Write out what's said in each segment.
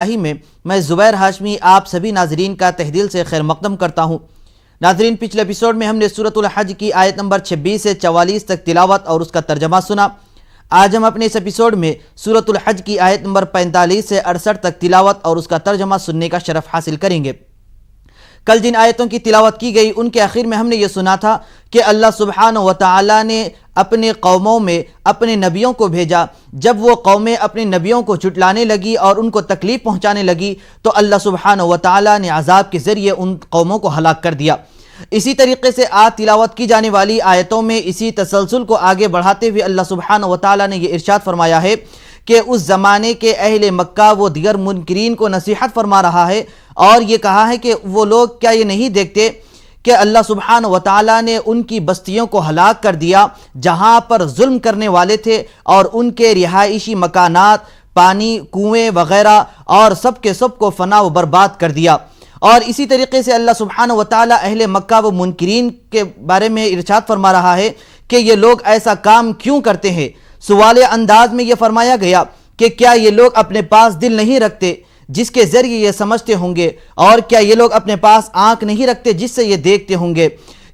ही में मैं ज़ुबैर हाशमी आप सभी नाजरीन का तहदिल से खैर मकदम करता हूँ। नाजरीन, पिछले एपिसोड में हमने सूरतुल हज की आयत नंबर 26 से 44 तक तिलावत और उसका तर्जमा सुना। आज हम अपने इस एपिसोड में सूरतुल हज की आयत नंबर 45 से 68 तक तिलावत और उसका तर्जमा सुनने का शरफ हासिल करेंगे। कल जिन आयतों की तिलावत की गई उनके आखिर में हमने ये सुना था कि अल्लाह सुब्हानहू व तआला ने अपने कौमों में अपने नबियों को भेजा। जब वो कौमें अपने नबियों को झुटलाने लगी और उनको तकलीफ़ पहुँचाने लगी तो अल्लाह सुब्हानहू व तआला ने अज़ाब के ज़रिए उन कौमों को हलाक कर दिया। इसी तरीके से आज तिलावत की जाने वाली आयतों में इसी तसलसल को आगे बढ़ाते हुए अल्लाह सुब्हानहू व तआला ने यह इरशाद फरमाया है कि उस ज़माने के अहले मक्का वो दीगर मुनकिरीन को नसीहत फरमा रहा है और ये कहा है कि वो लोग क्या ये नहीं देखते कि अल्लाह सुब्हानहू व तआला ने उनकी बस्तियों को हलाक कर दिया जहाँ पर जुल्म करने वाले थे और उनके रिहायशी मकानात, पानी, कुएँ वगैरह और सब के सब को फना व बर्बाद कर दिया। और इसी तरीके से अल्लाह सुब्हानहू व तआला अहले मक्का व मुनकिरीन के बारे में इरशाद फरमा रहा है कि ये लोग ऐसा काम क्यों करते हैं। सवाल अंदाज में यह फरमाया गया कि क्या ये लोग अपने पास दिल नहीं रखते जिसके ज़रिए ये समझते होंगे, और क्या ये लोग अपने पास आँख नहीं रखते जिससे ये देखते होंगे।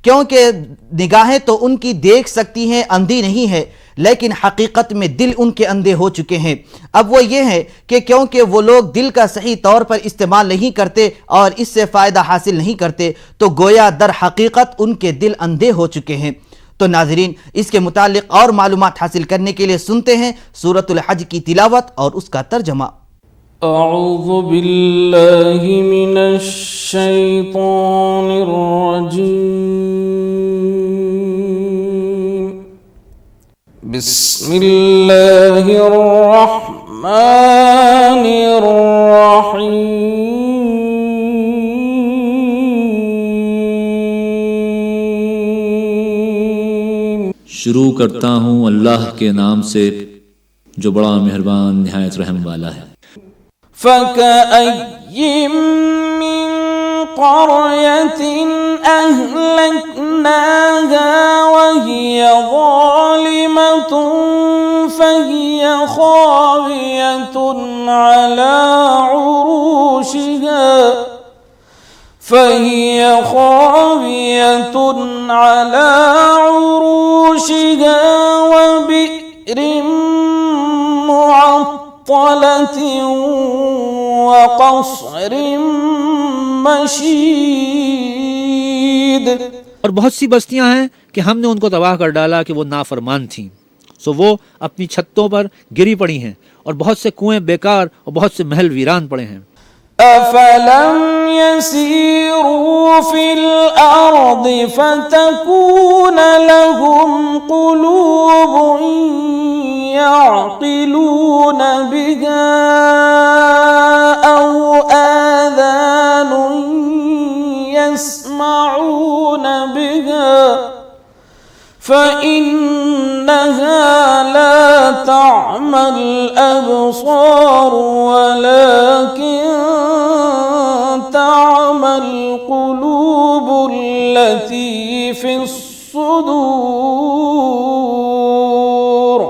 क्योंकि निगाहें तो उनकी देख सकती हैं, अंधी नहीं है, लेकिन हकीकत में दिल उनके अंधे हो चुके हैं। अब वो ये है कि क्योंकि वो लोग दिल का सही तौर पर इस्तेमाल नहीं करते और इससे फ़ायदा हासिल नहीं करते तो गोया दर हकीकत उनके दिल अंधे हो चुके हैं। तो नाजरीन, इसके मुतालिक और मालूमात हासिल करने के लिए सुनते हैं सूरतुल हज की तिलावत और उसका तर्जमा। अऊज़ु बिल्लाहि मिनश शैतानिर रजीम। बिस्मिल्लाहिर रहमानिर रहीम। शुरू करता हूँ अल्लाह के नाम से जो बड़ा मेहरबान निहायत रहम वाला है। फकअय्यिम मिन क़रयतिन अहलकनाहा वहिय ज़ालिमतुन फहिय ख़ावियतुन अला उरूशिहा व बि'रिन मुअत्तलतिन व क़स्रिन मशीद। और बहुत सी बस्तियां हैं कि हमने उनको तबाह कर डाला कि वो नाफरमान थीं, सो वो अपनी छतों पर गिरी पड़ी हैं, और बहुत से कुएं बेकार और बहुत से महल वीरान पड़े हैं। अफलम यसीरू फिल अर्दि फतकून लहुम क़ुलूबुन यअक़िलून बिहा औ आज़ानुन यस्मऊन बिहा फ़इन्नहा ला तअमल अबसार वलाकिन तअमल क़ुलूबुल्लती फ़िस्सुदूर।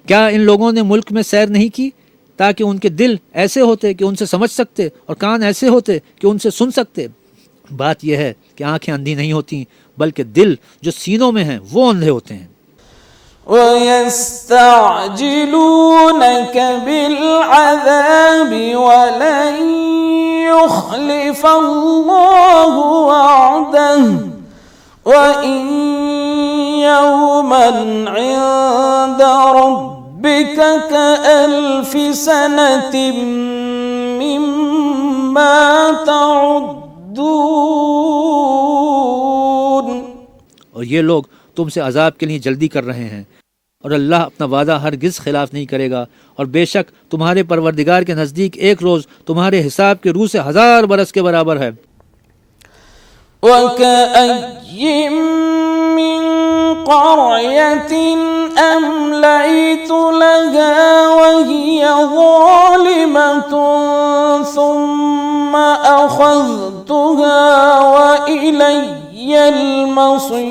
क्या इन लोगों ने मुल्क में सैर नहीं की ताकि उनके दिल ऐसे होते कि उनसे समझ सकते और कान ऐसे होते कि उनसे सुन सकते। बात यह है कि आंखें अंधी नहीं होती, बल्कि दिल जो सीनों में हैं वो अंधे होते हैं। वयस्तअजिलूनक बिलअज़ाबि वलन युख़्लिफ़ल्लाहु वअदहु व इन यौमन इंद रब्बिक कअल्फ़ि सनतिन मिम्मा तउद्दून। और ये लोग तुमसे अजाब के लिए जल्दी कर रहे हैं, और अल्लाह अपना वादा हरगिज़ खिलाफ नहीं करेगा, और बेशक तुम्हारे परवरदिगार के नज़दीक एक रोज़ तुम्हारे हिसाब के रूह से 1000 बरस के बराबर है। वकअय्यिम मिन क़रयतिन अम्लयतु लहा वहिय ज़ालिमतुन सुम्मा अख़ज़्तुहा व इलय्यल मसीर।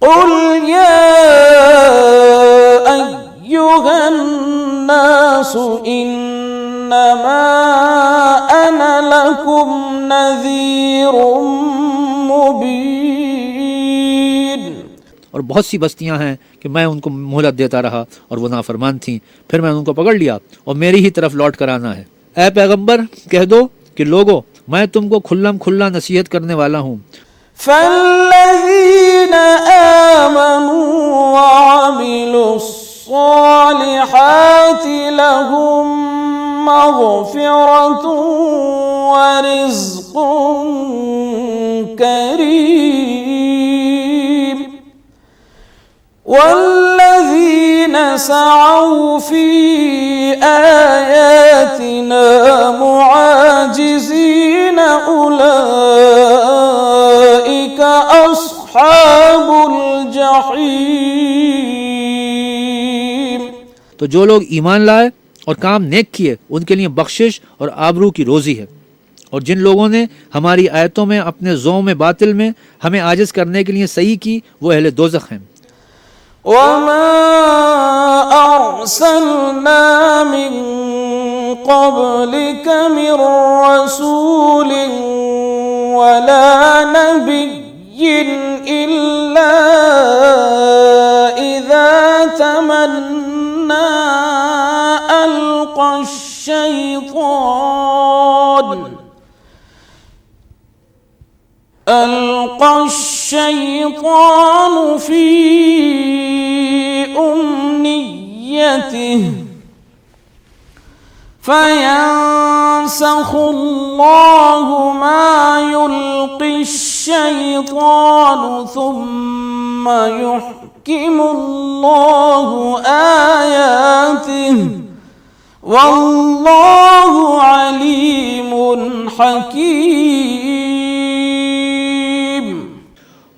قل يا أيها अन्नासु इन्नमा अना लकुम नज़ीरुम मुबीन। और बहुत सी बस्तियां हैं कि मैं उनको मोहलत देता रहा और वो नाफरमान थीं, फिर मैं उनको पकड़ लिया और मेरी ही तरफ लौट कर आना है। ऐ पैगंबर, कह दो कि लोगो, मैं तुमको खुल्लम खुल्ला नसीहत करने वाला हूँ। फल्लज़ीन आमनू वअमिलुस्सालिहाति लहुम मग़फ़िरतुन व रिज़्क़ुन करीम वल्लज़ीन सअव फ़ी आयातिना मुआजिज़ीन उलाइका अस्हाबुल जहीम। तो जो लोग ईमान लाए और काम नेक किए उनके लिए बख्शिश और आबरू की रोज़ी है, और जिन लोगों ने हमारी आयतों में अपने ज़ौम बातिल में हमें आजिज़ करने के लिए सही की, वो अहले दोज़ख हैं। वमा अर्सलना मिन क़ब्लिक मिन रसूलिन वला नबिय्यिन इल्ला इज़ा तमन्ना अल्क़ा الشيطان في أمنيته فينسخ الله ما يلقي الشيطان ثم يحكم الله آياته والله عليم حكيم।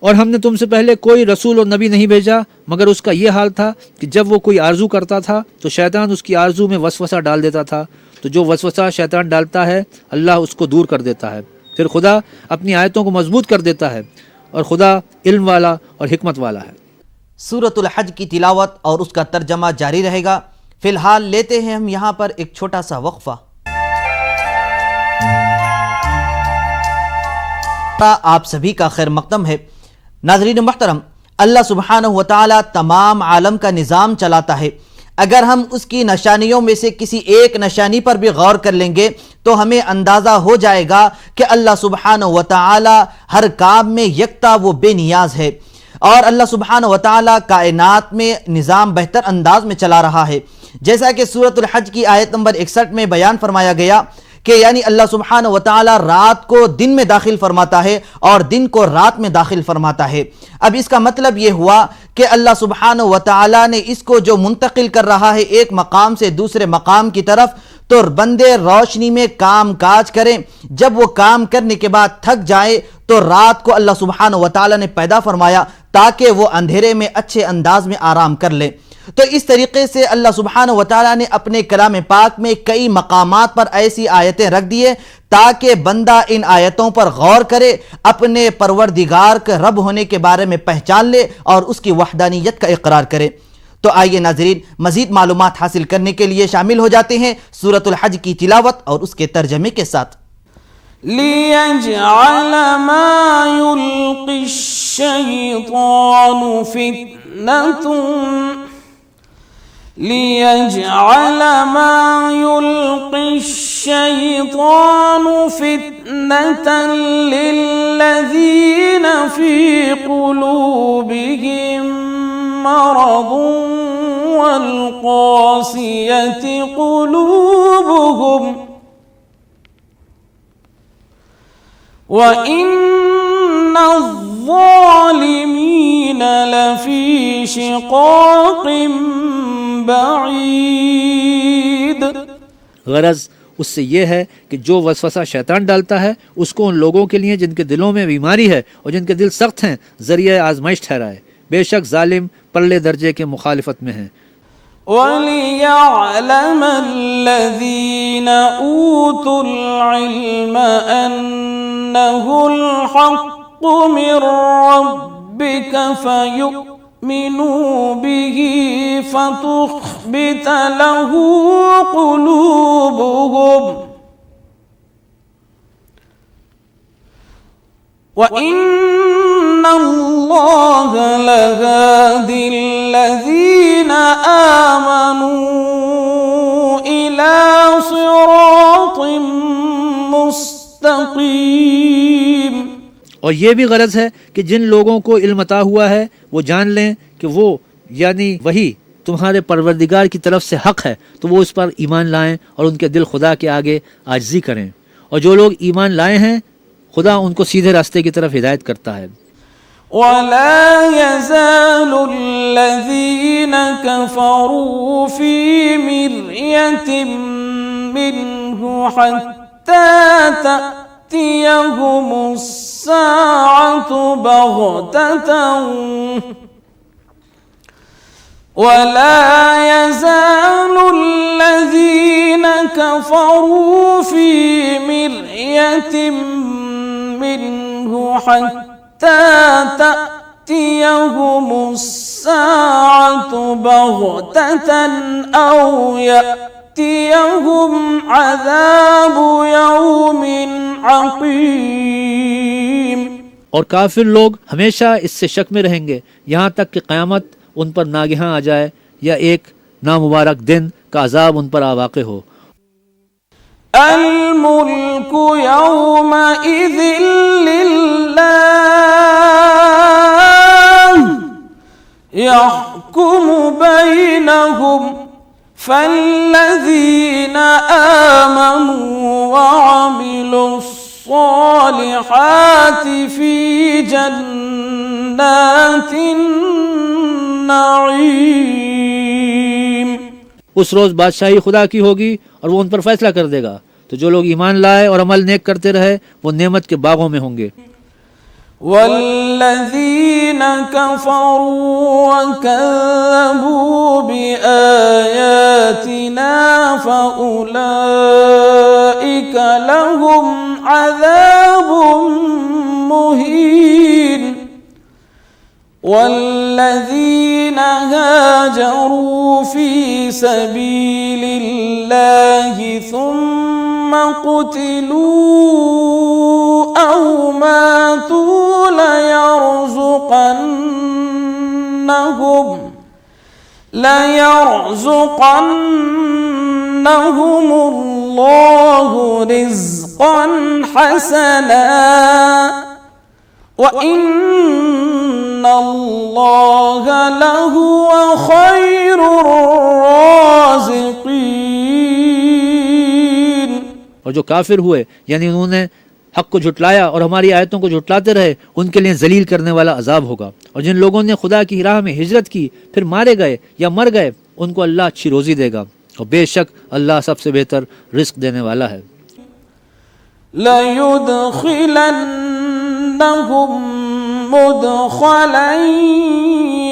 और हमने तुमसे पहले कोई रसूल और नबी नहीं भेजा मगर उसका ये हाल था कि जब वो कोई आरजू करता था तो शैतान उसकी आरजू में वसवसा डाल देता था, तो जो वसवसा शैतान डालता है अल्लाह उसको दूर कर देता है। फिर खुदा अपनी आयतों को मजबूत कर देता है और खुदा इल्म वाला और हिकमत वाला है। सूरतुल हज की तिलावत और उसका तर्जमा जारी रहेगा। फिलहाल लेते हैं हम यहाँ पर एक छोटा सा वक्फा। आप सभी का खैर मकदम है। नाज़रीन मोहतरम, अल्लाह सुब्हानहु व तआला तमाम आलम का निज़ाम चलाता है। अगर हम उसकी निशानियों में से किसी एक निशानी पर भी गौर कर लेंगे तो हमें अंदाज़ा हो जाएगा कि अल्लाह सुब्हानहु व तआला हर काम में यकता व बेनियाज है और अल्लाह सुब्हानहु व तआला कायनात में निज़ाम बेहतर अंदाज में चला रहा है। जैसा कि सूरतुल हज की आयत नंबर 61 में बयान फरमाया गया कि यानी अल्लाह सुब्हानहु व तआला रात को दिन में दाखिल फरमाता है और दिन को रात में दाखिल फरमाता है। अब इसका मतलब ये हुआ कि अल्लाह सुब्हानहु व तआला ने इसको जो मुंतकिल कर रहा है एक मकाम से दूसरे मकाम की तरफ, तो बंदे रोशनी में काम काज करें, जब वो काम करने के बाद थक जाए तो रात को अल्लाह सुब्हानहु व तआला ने पैदा फरमाया ताकि वो अंधेरे में अच्छे अंदाज में आराम कर ले। तो इस तरीके से अल्लाह सुब्हानहु व तआला ने अपने कलाम पाक में कई मकामात पर ऐसी आयतें रख दिए ताकि बंदा इन आयतों पर गौर करे, अपने परवरदिगार के रब होने के बारे में पहचान ले और उसकी वहदानियत का इकरार करे। तो आइए नाज़रीन, मजीद मालूमात हासिल करने के लिए शामिल हो जाते हैं सूरतुल हज की तिलावत और उसके तर्जमे के साथ। लियजअल मा युल्क़ि श्शैतानु फितनतुन लियजअल मा युल्क़ि श्शैतानु फितनतन लिल्लज़ीन फ़ी क़ुलूबिहिम मरदुन वल क़ासियति क़ुलूबुहुम व इन्नज़्ज़ालिमीन लफ़ी शिक़ाक़िन बईद। गरज उससे यह है कि जो वसवसा शैतान डालता है उसको उन लोगों के लिए जिनके दिलों में बीमारी है और जिनके दिल सख्त हैं जरिए आजमाइश ठहराए। बेशक जालिम परले दर्जे के मुखालिफत में हैं। वलियअलम अल्लज़ीन ऊतुल इल्म अन्नहुल हक़्क़ु मिर रब्बिक يؤمنوا به فتخبت له قلوبهم وإن الله لهادي الذين آمنوا إلى صراط मुस्तकीम। और ये भी गरज है कि जिन लोगों को इल्म अता हुआ है वो जान लें कि वो यानी वही तुम्हारे परवरदिगार की तरफ से हक है, तो वो उस पर ईमान लाएं और उनके दिल खुदा के आगे आजिज़ी करें। और जो लोग ईमान लाए हैं खुदा उनको सीधे रास्ते की तरफ हिदायत करता है। वला यज़ालु अल्लज़ीन कफ़रू फ़ी मिर्यतिन मिन्हु हत्ता तअतियहुमुस्साअतु बग़ततन वला यज़ालु अल्लज़ीन कफ़रू फ़ी मिर्यतिन मिन्हु हत्ता तअतियहुमुस्साअतु बग़ततन औ यअतियहुम अज़ाबु यौमिन अक़ीम। और काफिर लोग हमेशा इससे शक में रहेंगे यहाँ तक कि क़यामत उन पर नागिहां आ जाए या एक नामुबारक दिन का अजाब उन पर आवाक़े हो। अल मुल्कु यौमइज़िन लिल्लाह यहकुमु बैनहुम फल्लज़ीना आमनू वअमिलुस्सालिहाति फ़ी जन्नातिन नईम। उस रोज़ बादशाही खुदा की होगी और वो उन पर फैसला कर देगा। तो जो लोग ईमान लाए और अमल नेक करते रहे वो नेमत के बागों में होंगे। वल्लज़ीन कफ़रू वकज़्ज़बू बिआयातिना फ़उलाइका लहुम अज़ाबुम मुहीन। वल्लज़ीन हाजरू फ़ी सबीलिल्लाहि सुम्म क़ुतिलू औ मातू लयरज़ुक़न्नहुमुल्लाहु रिज़्क़न हसना व इन्नल्लाह लहुव खैरुर राज़िक़ीन। और जो काफिर हुए यानी उन्होंने हक को झुटलाया और हमारी आयतों को झुटलाते रहे उनके लिए जलील करने वाला अजाब होगा। और जिन लोगों ने खुदा की राह में हिजरत की फिर मारे गए या मर गए उनको अल्लाह अच्छी रोजी देगा और बेशक अल्लाह सबसे बेहतर रिस्क देने वाला है। लयुदखिलन्नहुम मुदखलन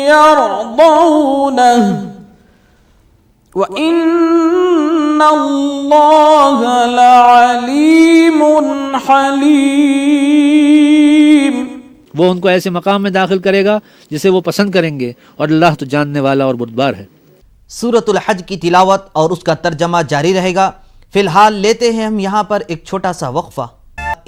यरदौनहु व इन्नल्लाह लअलीमुन हलीम। वो उनको ऐसे मकाम में दाखिल करेगा जिसे वो पसंद करेंगे और अल्लाह तो जानने वाला और बुर्दबार है। सूरतुल हज की तिलावत और उसका तर्जमा जारी रहेगा। फिलहाल लेते हैं हम यहाँ पर एक छोटा सा वक्फा।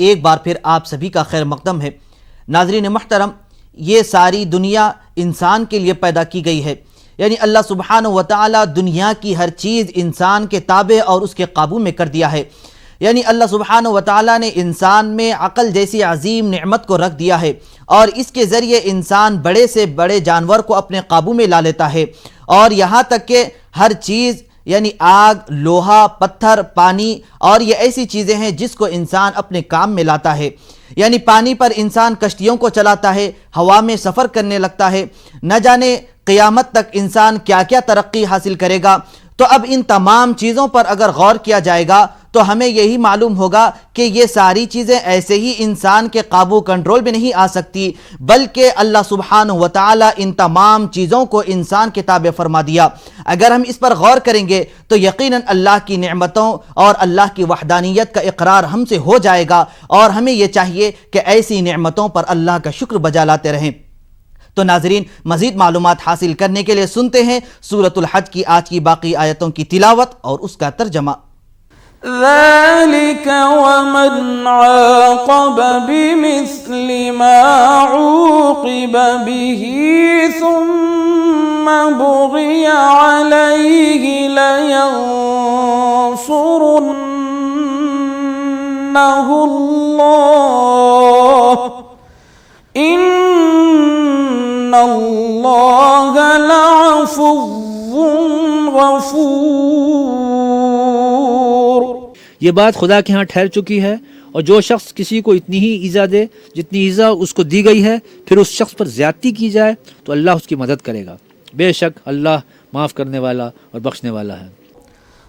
एक बार फिर आप सभी का खैर मकदम है। नाज़रीन मुहतरम, ये सारी दुनिया इंसान के लिए पैदा की गई है, यानी अल्लाह सुब्हानहु व तआला दुनिया की हर चीज़ इंसान के ताबे और उसके काबू में कर दिया है। यानी अल्लाह सुब्हानहु व तआला ने इंसान में अक़ल जैसी अजीम नेमत को रख दिया है और इसके ज़रिए इंसान बड़े से बड़े जानवर को अपने काबू में ला लेता है। और यहाँ तक कि हर चीज़ यानी आग, लोहा, पत्थर, पानी और ये ऐसी चीज़ें हैं जिसको इंसान अपने काम में लाता है। यानी पानी पर इंसान कश्तियों को चलाता है, हवा में सफ़र करने लगता है। न जाने क़यामत तक इंसान क्या क्या तरक्की हासिल करेगा। तो अब इन तमाम चीज़ों पर अगर गौर किया जाएगा तो हमें यही मालूम होगा कि ये सारी चीज़ें ऐसे ही इंसान के काबू कंट्रोल में नहीं आ सकती, बल्कि अल्लाह सुब्हानहु व तआला इन तमाम चीज़ों को इंसान के ताबे फरमा दिया। अगर हम इस पर गौर करेंगे तो यकीनन अल्लाह की नेमतों और अल्लाह की वहदानियत का इकरार हमसे हो जाएगा और हमें यह चाहिए कि ऐसी नेमतों पर अल्लाह का शुक्र बजा लाते रहें। तो तो नाजरीन, मजीद मालूमात हासिल करने के लिए सुनते हैं सूरतुल हज की आज की बाकी आयतों की तिलावत और उसका तर्जमा। ذلك ومن عاقب بمثل ما عوقب به ثم بغي عليه لينصرنه الله إن الله لعفو غفور। ये बात खुदा के यहाँ ठहर चुकी है, और जो शख्स किसी को इतनी ही ईजा दे जितनी ईजा उसको दी गई है, फिर उस शख्स पर ज्यादती की जाए तो अल्लाह उसकी मदद करेगा। बेशक अल्लाह माफ़ करने वाला और बख्शने वाला है।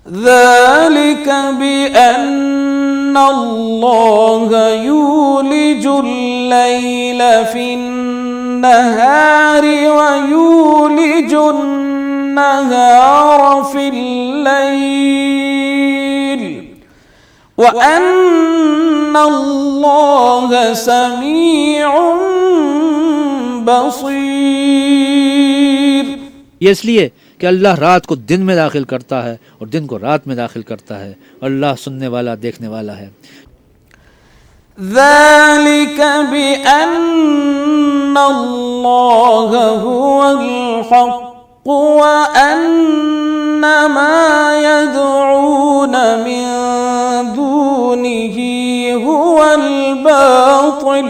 ذلك بأن الله يولج الليل في النهار ويولج النهار في الليل وأن الله سميع بصير। ये इसलिए कि अल्लाह रात को दिन में दाखिल करता है और दिन को रात में दाखिल करता है, और अल्लाह सुनने वाला देखने वाला है। ذلك بأن الله هو الحق وأن ما يدعون من دونه هو الباطل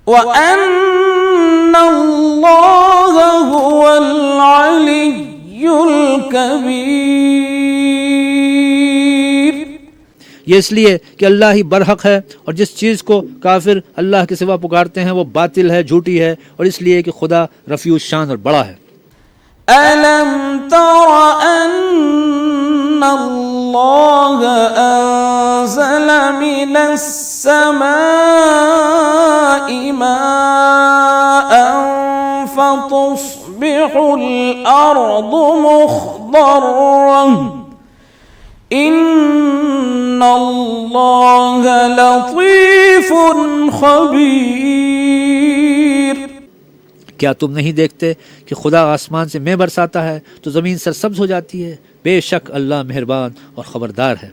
وأن الله هو العلي الكبير। ये इसलिए कि अल्लाह ही बरहक है, और जिस चीज़ को काफिर अल्लाह के सिवा पुकारते हैं वो बातिल है, झूठी है, और इसलिए कि खुदा रफ़ीउ शान और बड़ा है। ألم تر أن الله أنزل من السماء ماء فتصبح الأرض مخضرة إن الله لطيف خبير। क्या तुम नहीं देखते कि खुदा आसमान से मैं बरसाता है तो ज़मीन सरसब्ज हो जाती है? बेशक अल्लाह मेहरबान और ख़बरदार है।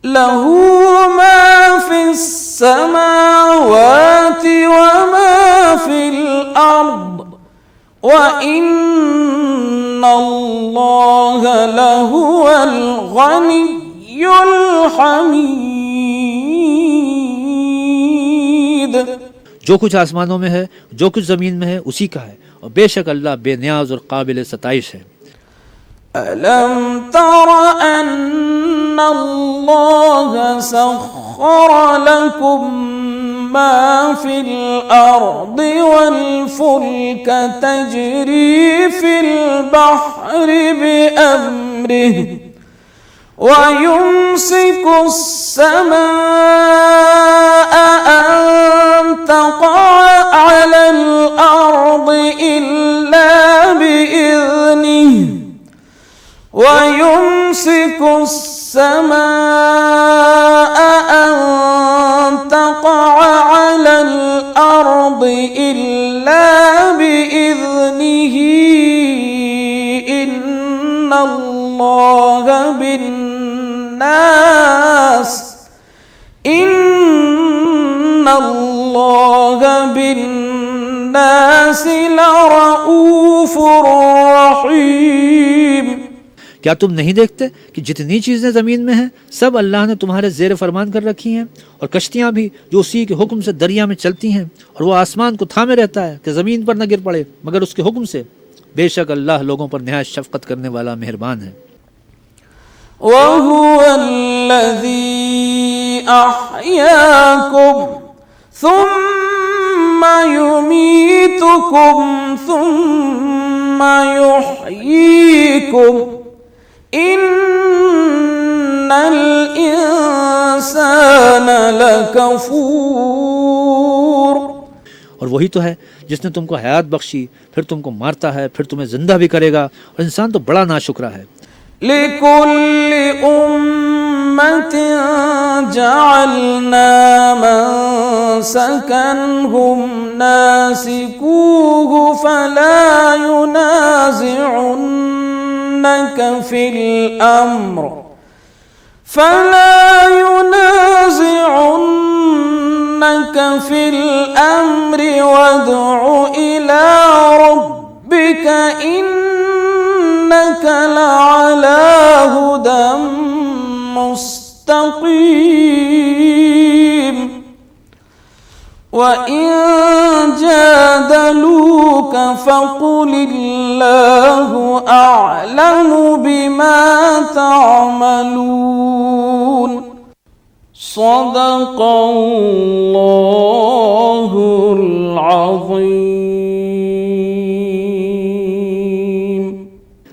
له ما في السماوات وما في الأرض وإن الله لهو الغني الحميد। जो कुछ आसमानों में है, जो कुछ ज़मीन में है, उसी का है, और बेशक अल्लाह बेनियाज और काबिल सताइश है। ألم تر أن الله سخر لكم ما في الأرض والفلك تجري في البحر بأمره ويمسك السماء أن تقع على الأرض إلا بإذنه ويمسك السماء أن تقع على الأرض إلا بإذنه إن الله بالناس لرؤوف رحيم। क्या तुम नहीं देखते कि जितनी चीज़ें ज़मीन में हैं सब अल्लाह ने तुम्हारे ज़ेर फरमान कर रखी हैं, और कश्तियाँ भी जो उसी के हुक्म से दरिया में चलती हैं, और वो आसमान को थामे रहता है कि ज़मीन पर न गिर पड़े मगर उसके हुक्म से। बेशक अल्लाह लोगों पर निहायत शफ़क़त करने वाला मेहरबान है। वहुव अल्लज़ी अहयाकुम सुम्मा युमीतुकुम सुम्मा युहयीकुम इन्नल इंसान लकफूर। और वही तो है जिसने तुमको हयात बख्शी, फिर तुमको मारता है, फिर तुम्हें जिंदा भी करेगा, और इंसान तो बड़ा नाशुक्रा है। लिकुल्लि उम्मतिन जअलना मनसकनहुम ناسكوه فلا ينازعنك في الأمر وادع إلى ربك إنك لعلى هدى مستقيم وإن جادلوك فقل الله أعلم بما تعملون صدق الله العظيم।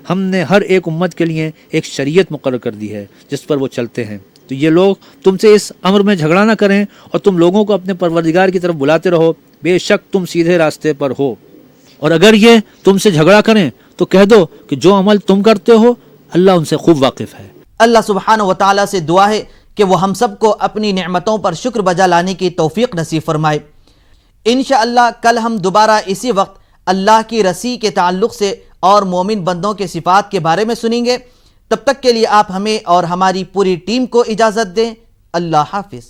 हमने हर एक उम्मत के लिए एक शरीयत मुकर्रर कर दी है जिस पर वो चलते हैं। तो ये लोग तुमसे इस अम्र में झगड़ा ना करें और तुम लोगों को अपने परवरदिगार की तरफ बुलाते रहो, बेशक तुम सीधे रास्ते पर हो। और अगर ये तुमसे झगड़ा करें तो कह दो कि जो अमल तुम करते हो अल्लाह उनसे खूब वाकिफ है। अल्लाह सुब्हानहू व तआला से दुआ है कि वो हम सबको अपनी नेमतों पर शुक्र बजा लाने की तौफीक नसीब फरमाए। इंशाअल्लाह कल हम दोबारा इसी वक्त अल्लाह की रसी के ताल्लुक़ से और मोमिन बंदों के सिफ़ात के बारे में सुनेंगे। तब तक के लिए आप हमें और हमारी पूरी टीम को इजाज़त दें। अल्लाह हाफिज़।